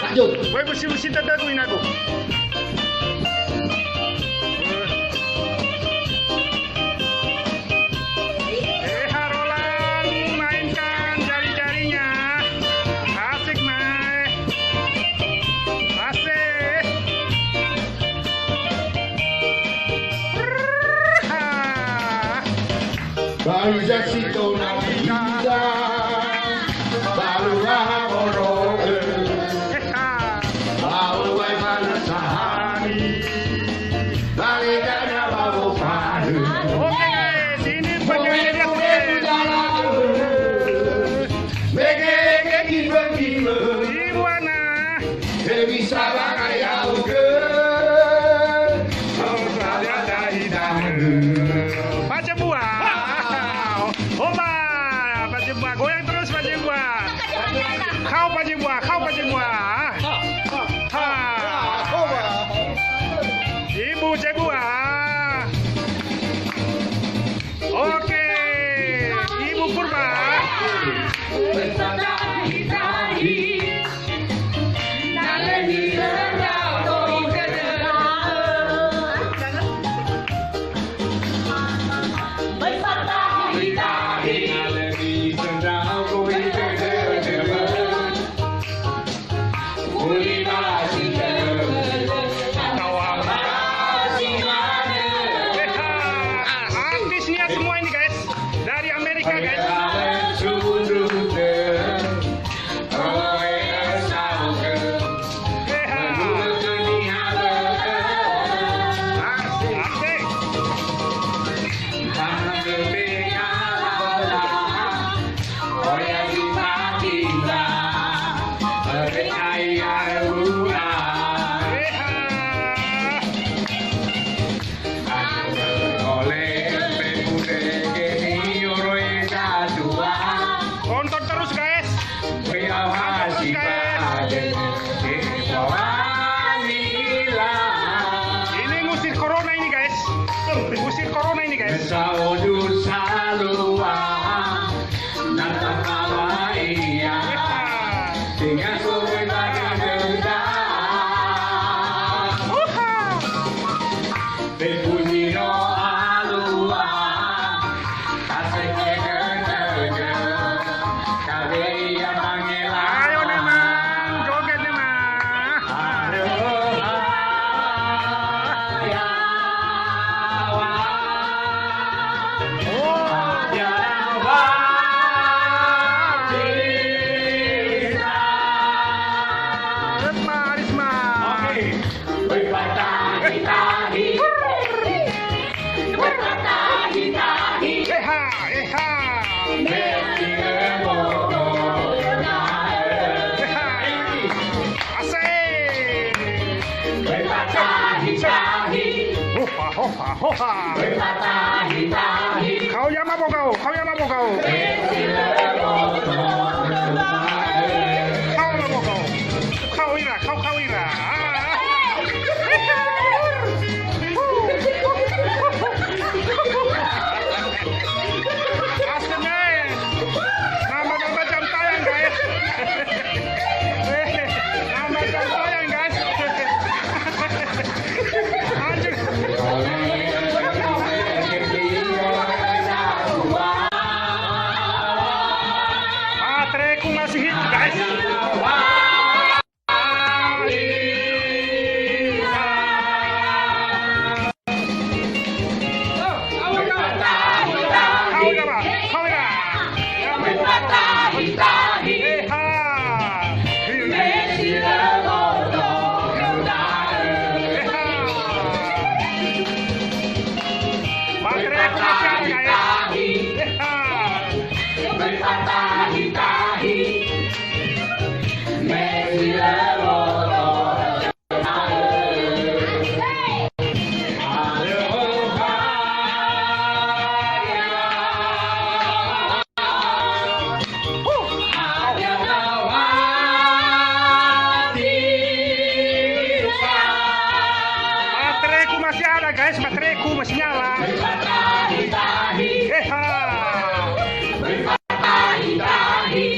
Lanjut. Kowe mesti tadakuin aku. Harolan mainkan jari-jarinya. Asik, Mai. Asik. Baru jasito na kita. Baru rahamoro. Baca buah. Oba, baca buah. Goyang terus baca buah. Kau baca buah, kau baca buah. Ha. Ibu baca buah. Oke. Ibu Purba. Artisnya semua ini guys, dari Amerika guys. Tonton terus guys. Ini ngusir corona ini guys. Ngusir corona ini guys. Kau yang apa kau? Kau yang apa kau? Kau apa kau? Kau ira, kau ira. Nama jam tayang guys. Nama jam tayang guys. Lanjut. Bateraiku masih hidup guys. Masih ada guys, bateraiku masih nyala. Berpatah-tahi.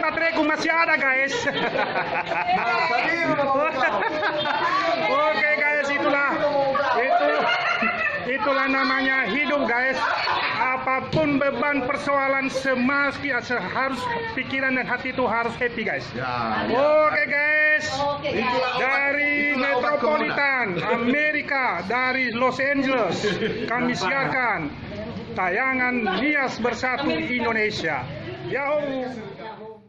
bateraiku masih ada guys. Oke guys, itulah namanya hidup guys. Apapun beban persoalan harus pikiran dan hati itu harus happy guys. Oke guys, dari Metropolitan Amerika, dari Los Angeles, kami siarkan tayangan Nias Bersatu Indonesia. Yahoo!